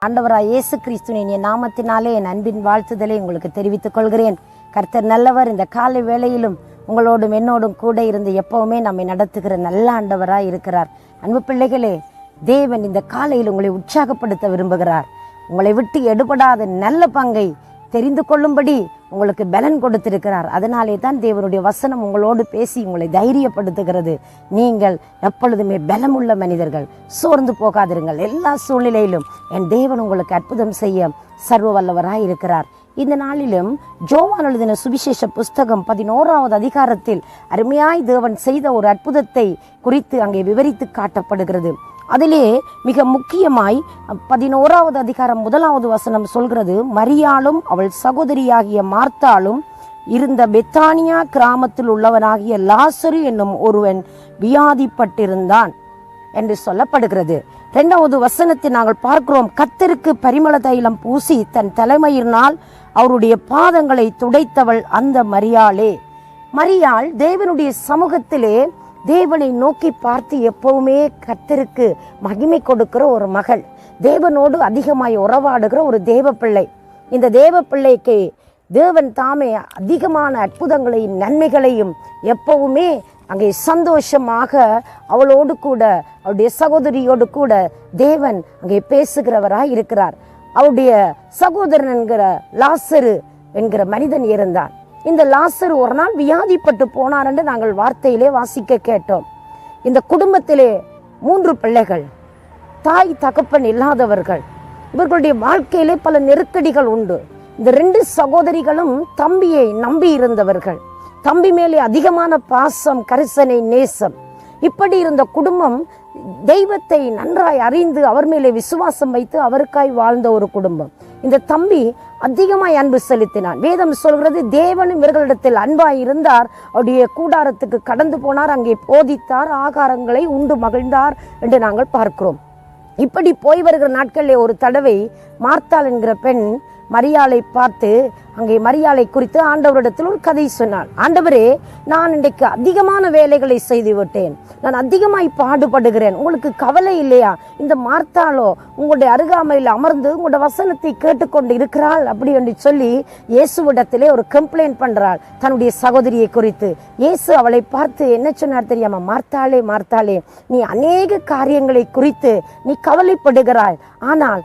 ஆண்டவராய் இயேசு கிறிஸ்துவின் என் நாமத்தினாலே என் அன்பின் வாழ்த்துதலை உங்களுக்கு தெரிவித்துக் கொள்கிறேன். கர்த்தர் நல்லவர். இந்த காலை வேளையிலும் உங்களோடும் என்னோடும் கூட இருந்து எப்பவுமே நம்மை நடத்துகிற நல்ல ஆண்டவராய் இருக்கிறார். அன்பு பிள்ளைகளே, தேவன் இந்த காலையில் உங்களை உற்சாகப்படுத்த விரும்புகிறார். உங்களை விட்டு எடுபடாத நல்ல பங்கை தெரிந்து கொள்ளும்படி உங்களுக்கு பலன் கொடுத்திருக்கிறார். அதனாலே தான் தேவனுடைய வசனம் உங்களோடு பேசி உங்களை தைரியப்படுத்துகிறது. நீங்கள் எப்பொழுதுமே பலமுள்ள மனிதர்கள், சோர்ந்து போகாதிருங்கள். எல்லா சூழ்நிலையிலும் என் தேவன் உங்களுக்கு அற்புதம் செய்ய சர்வ வல்லவராய் இருக்கிறார். இந்த நாளிலும் யோவான் எழுதின சுவிசேஷ புஸ்தகம் 11வது அதிகாரத்தில் அருமையாய் தேவன் செய்த ஒரு அற்புதத்தை குறித்து அங்கே விவரித்து காட்டப்படுகிறது. அதிலே மிக முக்கியமாய் 11வது அதிகாரம் 1வது வசனம் சொல்கிறது, மரியாளும் அவள் சகோதரியாகிய மார்த்தாளும் இருந்த பெத்தானியா கிராமத்தில் உள்ளவனாகிய லாசரு என்னும் ஒருவன் வியாதிப்பட்டிருந்தான் என்று சொல்லப்படுகிறது. 2வது வசனத்தை நாங்கள் பார்க்கிறோம், கர்த்தருக்கு பரிமள தைலம் பூசி தன் தலைமையினால் அவருடைய பாதங்களை துடைத்தவள் அந்த மரியாளே. மரியாள் தேவனுடைய சமூகத்திலே தேவனை நோக்கி பார்த்து எப்பவுமே கர்த்தருக்கு மகிமை கொடுக்கிற ஒரு மகள், தேவனோடு அதிகமாய் உறவாடுகிற ஒரு தேவ பிள்ளை. இந்த தேவ பிள்ளைக்கு தேவன் தாமே அதிகமான அற்புதங்களையும் நன்மைகளையும் எப்பவுமே அங்கே சந்தோஷமாக அவளோடு கூட அவருடைய சகோதரியோடு கூட தேவன் அங்கே பேசுகிறவராய் இருக்கிறார். அவருடைய சகோதரன் என்கிற லாசரு என்கிற மனிதன் இருந்தான். இந்த லாசரு ஒரு நாள் வியாதிப்பட்டு போனார் என்று நாங்கள் வார்த்தையிலே வாசிக்க கேட்டோம். இந்த குடும்பத்திலே 3 பிள்ளைகள், தாய் தகப்பன் இல்லாதவர்கள். இவர்களுடைய வாழ்க்கையிலே பல நெருக்கடிகள் உண்டு. இந்த 2 சகோதரிகளும் தம்பியை நம்பி இருந்தவர்கள். தம்பி மேலே அதிகமான பாசம், கரிசனை, நேசம். இப்படி இருந்த குடும்பம் தெய்வத்தை நன்றாய் அறிந்து அவர் மேலே விசுவாசம் வைத்து அவருக்காய் வாழ்ந்த ஒரு குடும்பம். இந்த தம்பி அதிகமாய் அன்பு செலுத்தினான். வேதம் சொல்கிறது, தேவன் இவர்களிடத்தில் அன்பாய் இருந்தார். அவருடைய கூடாரத்துக்கு கடந்து போனார், அங்கே போதித்தார், ஆகாரங்களை உண்டு மகிழ்ந்தார் என்று நாங்கள் பார்க்கிறோம். இப்படி போய் வருகிற நாட்களிலே ஒரு தடவை மார்த்தாள் என்கிற பெண் மரியாளை பார்த்து அங்கே மரியாளை குறித்து ஆண்டவரிடத்தில் ஒரு கதை சொன்னாள். ஆண்டவரே, நான் இன்றைக்கு அதிகமான வேலைகளை செய்து விட்டேன், நான் அதிகமாய் பாடுபடுகிறேன், உங்களுக்கு கவலை இல்லையா? இந்த மார்த்தாளோ உங்களுடைய அருகாமையில் அமர்ந்து உங்களுடைய வசனத்தை கேட்டுக்கொண்டு இருக்கிறாள் அப்படி என்று சொல்லி இயேசுவிடத்திலே ஒரு கம்ப்ளைண்ட் பண்றாள் தன்னுடைய சகோதரியை குறித்து. இயேசு அவளை பார்த்து என்ன சொன்னார் தெரியாமா? மார்த்தாளே, மார்த்தாளே, நீ அநேக காரியங்களை குறித்து நீ கவலைப்படுகிறாய், ஆனால்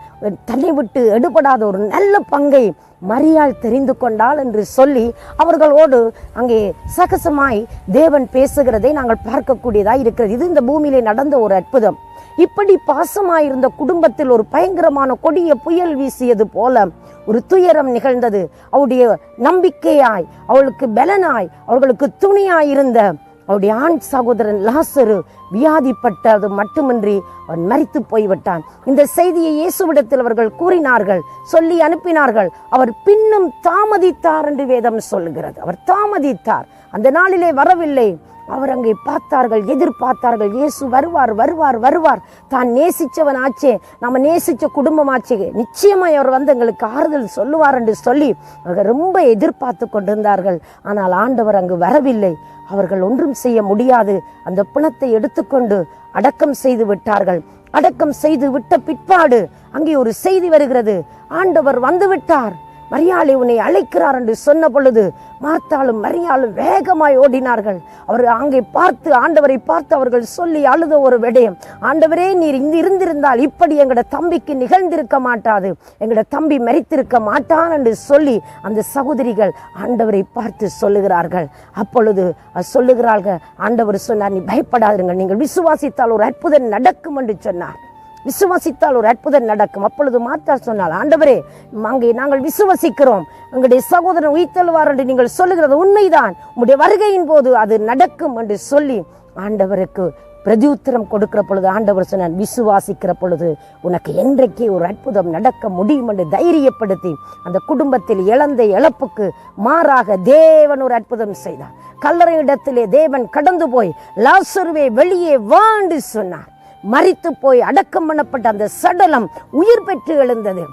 தன்னை விட்டு எடுபடாத ஒரு நல்ல பங்கை மரியாள் தெரிந்து கொண்டாள் என்று சொல்லி அவர்களோடு அங்கே சகசமாய் தேவன் பேசுகிறதை நாங்கள் பார்க்கக்கூடியதாய் இருக்கிறது. இது இந்த பூமியிலே நடந்த ஒரு அற்புதம். இப்படி பாசமாயிருந்த குடும்பத்தில் ஒரு பயங்கரமான கொடிய புயல் வீசியது போல ஒரு துயரம் நிகழ்ந்தது. அவருடைய நம்பிக்கையாய், அவளுக்கு பலனாய், அவர்களுக்கு துணியாயிருந்த அவருடைய ஆண் சகோதரன் லாசரு வியாதிப்பட்டது மட்டுமின்றி அவன் மரித்து போய்விட்டான். இந்த செய்தியை இயேசுவிடத்தில் அவர்கள் கூறினார்கள், சொல்லி அனுப்பினார்கள். அவர் பின்னும் தாமதித்தார் என்று வேதம் சொல்லுகிறது. அவர் தாமதித்தார், அந்த நாளிலே வரவில்லை. அவர் அங்கே பார்த்தார்கள், எதிர்பார்த்தார்கள், இயேசு வருவார் வருவார் வருவார், தான் நேசிச்சவன் ஆச்சே, நம்ம நேசிச்ச குடும்பம் ஆச்சே, நிச்சயமாய் அவர் வந்து எங்களுக்கு ஆறுதல் சொல்லுவார் என்று சொல்லி அவர்கள் ரொம்ப எதிர்பார்த்து கொண்டிருந்தார்கள். ஆனால் ஆண்டவர் அங்கு வரவில்லை. அவர்கள் ஒன்றும் செய்ய முடியாது. அந்த பிணத்தை எடுத்துக்கொண்டு அடக்கம் செய்து விட்டார்கள். அடக்கம் செய்து விட்ட பிற்பாடு அங்கே ஒரு செய்தி வருகிறது, ஆண்டவர் வந்து விட்டார், மரியாளை உன்னை அழைக்கிறார் என்று சொன்ன பொழுது மார்த்தாளும் மரியாளும் வேகமாய் ஓடினார்கள். அவர் அங்கே பார்த்து ஆண்டவரை பார்த்து அவர்கள் சொல்லி அழுத ஒரு விடயம், ஆண்டவரே, நீர் இங்கு இருந்திருந்தால் இப்படி எங்களோட தம்பிக்கு நிகழ்ந்திருக்க மாட்டாது, எங்களோட தம்பி மரித்திருக்க மாட்டான் என்று சொல்லி அந்த சகோதரிகள் ஆண்டவரை பார்த்து சொல்லுகிறார்கள். அப்பொழுது சொல்லுகிறார்கள், ஆண்டவர் சொன்னார், நீ பயப்படாதீர்கள், நீங்கள் விசுவாசித்தால் ஒரு அற்புதம் நடக்கும் என்று சொன்னார். விசுவாசித்தால் ஒரு அற்புதம் நடக்கும். அப்பொழுது மார்த்தாள் சொன்னால், ஆண்டவரே, அங்கே நாங்கள் விசுவாசிக்கிறோம், எங்களுடைய சகோதரன் உயிர்த்தெழுவார் என்று நீங்கள் சொல்லுகிறது உண்மைதான், உங்களுடைய வருகையின் போது அது நடக்கும் என்று சொல்லி ஆண்டவருக்கு பிரதியுத்தரம் கொடுக்கிற பொழுது ஆண்டவர் சொன்னார், விசுவாசிக்கிற பொழுது உனக்கு என்றைக்கே ஒரு அற்புதம் நடக்க முடியும் என்று தைரியப்படுத்தி அந்த குடும்பத்தில் இழந்த இழப்புக்கு மாறாக தேவன் ஒரு அற்புதம் செய்தார். கல்லறை இடத்திலே தேவன் கடந்து போய் லாசருவே வெளியே வா என்று சொன்னார். மரித்து போய் அடக்கம் பண்ணப்பட்ட அந்த சடலம் உயிர் பெற்று எழுந்தது.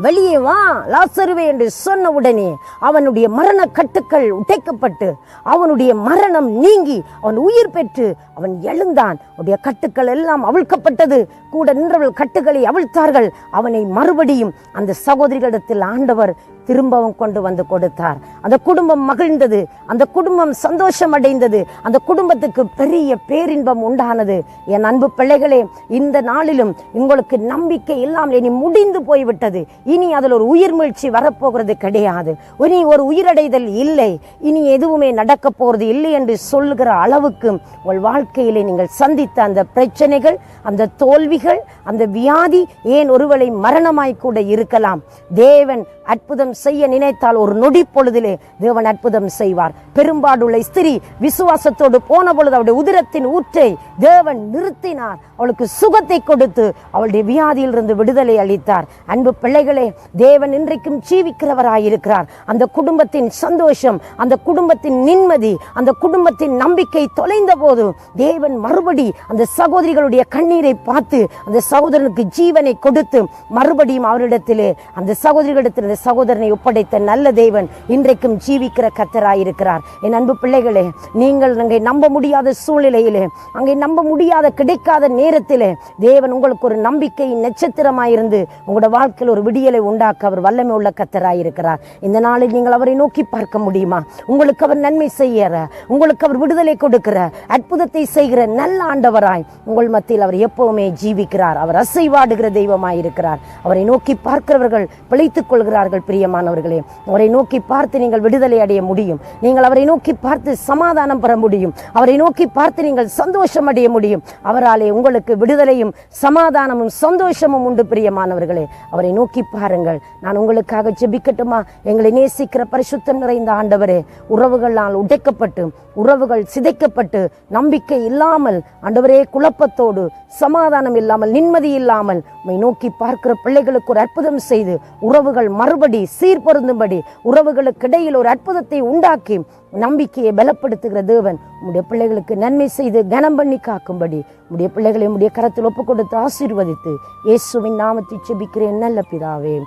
வெளியே வா லாசருவே என்று சொன்ன உடனே அவனுடைய மரண கட்டுக்கள் உடைக்கப்பட்டு அவனுடைய மரணம் நீங்கி அவன் உயிர் பெற்று அவன் எழுந்தான். அவனுடைய கட்டுக்கள் எல்லாம் அவிழ்க்கப்பட்டது. கூட நின்றவர்கள் கட்டுக்களை அவிழ்த்தார்கள். அவனை மறுபடியும் அந்த சகோதரிகளிடத்தில் ஆண்டவர் திரும்பவும் கொண்டு வந்து கொடுத்தார். அந்த குடும்பம் மகிழ்ந்தது, அந்த குடும்பம் சந்தோஷம் அடைந்தது, அந்த குடும்பத்துக்கு பெரிய பேரின்பம் உண்டானது. என் அன்பு பிள்ளைகளே, இந்த நாளிலும் உங்களுக்கு நம்பிக்கை இல்லாமல் இனி முடிந்து போய்விட்டது. இனி அதில் ஒரு உயிர் மீழ்ச்சி வரப்போகிறது கிடையாது. இனி ஒரு உயிரடைதல் இல்லை, இனி எதுவுமே நடக்க போகிறது இல்லை என்று சொல்லுகிற அளவுக்கு உங்கள் வாழ்க்கையிலே நீங்கள் சந்தித்த அந்த பிரச்சனைகள், அந்த தோல்விகள், அந்த வியாதி, ஏன் ஒருவேளை மரணமாய் கூட இருக்கலாம். தேவன் அற்புதம் செய்ய நினைத்தால் ஒரு நொடி பொழுதிலே தேவன் அற்புதம் செய்வார். பெரும்பாடுள்ள ஸ்திரீ விசுவாசத்தோடு போன பொழுது அவருடைய உதிரத்தின் ஊற்றை தேவன் நிறுத்தினார். அவளுக்கு சுகத்தை கொடுத்து அவளுடைய வியாதியிலிருந்து விடுதலை அளித்தார். அன்பு பிள்ளைகளே, தேவன் இன்றைக்கும் ஜீவிக்கிறவராயிருக்கிறார். அந்த குடும்பத்தின் சந்தோஷம், அந்த குடும்பத்தின் நிம்மதி, அந்த குடும்பத்தின் நம்பிக்கை தொலைந்த போது தேவன் மறுபடி அந்த சகோதரிகளுடைய கண்ணீரை பார்த்து அந்த சகோதரனுக்கு ஜீவனை கொடுத்து மறுபடியும் அவரிடத்திலே அந்த சகோதரிகளிடத்தில் அந்த சகோதரனை ஒப்படைத்த நல்ல தேவன் இன்றைக்கும் ஜீவிக்கிற கர்த்தராயிருக்கிறார். என் அன்பு பிள்ளைகளே, நீங்கள் அங்கே நம்ப முடியாத சூழ்நிலையிலே, அங்கே நம்ப முடியாத கிடைக்காத நேரத்திலே தேவன் உங்களுக்கு ஒரு நம்பிக்கையின் நட்சத்திரமாயிருந்து உங்களோட வாழ்க்கையில் ஒரு விடியலை உண்டாக்க அவர் வல்லமை உள்ள கர்த்தராயிருக்கிறார். இந்த நாளில் நீங்கள் அவரை நோக்கி பார்க்க முடியுமா? உங்களுக்கு அவர் நன்மை செய்யற, உங்களுக்கு அவர் விடுதலை கொடுக்கிற, அற்புதத்தை செய்கிற நல்ல ஆண்டவராய் உங்கள் மத்தியில் அவர் எப்பவுமே ஜீவிக்கிறார். அவர் அசைவாடுகிற தெய்வமாயிருக்கிறார். அவரை நோக்கி பார்க்கிறவர்கள் பிழைத்துக் கொள்கிறார்கள். பிரியமானவர்களே, அவரை நோக்கி பார்த்து நீங்கள் விடுதலை அடைய முடியும். நீங்கள் அவரை நோக்கி பார்த்து சமாதானம் பெற முடியும். அவரை நோக்கி பார்த்து நீங்கள் சந்தோஷம் அடைய முடியும். அவராலே உங்களுக்கு விடுதலையும் சமாதானமும் சந்தோஷமும் உண்டு. பிரியமானவர்களே, அவரை நோக்கி பாருங்கள். நான் உங்களுக்காக ஜெபிக்கட்டுமா? எங்களை நேசிக்கிற பரிசுத்தம் நிறைந்த ஆண்டவரே, உறவுகளால் உடைக்கப்பட்டு, உறவுகள் சிதைக்கப்பட்டு, நம்பிக்கை இல்லாமல் ஆண்டவரே, குழப்பத்தோடு, சமாதானம் இல்லாமல், நிம்மதி இல்லாமல் உம்மை நோக்கி பார்க்கிற பிள்ளைகளுக்கு ஒரு அற்புதம் செய்து உறவுகள் மறுபடி சீர்பொருந்தும்படி, உறவுகளுக்கு இடையில் ஒரு அற்புதத்தை உண்டாக்கி நம்பிக்கையை பலப்படுத்துகிற தேவன் உம்முடைய பிள்ளைகளுக்கு நன்மை செய்து கனம் பண்ணி காக்கும்படி உம்முடைய பிள்ளைகளை உம்முடைய கரத்தில் ஒப்பு கொடுத்து ஆசீர்வதித்து இயேசுவின் நாமத்தில் ஜெபிக்கிறேன் நல்ல பிதாவே,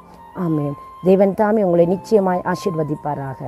ஆமென். தேவன் தாமே உங்களை நிச்சயமாய் ஆசீர்வதிப்பாராக.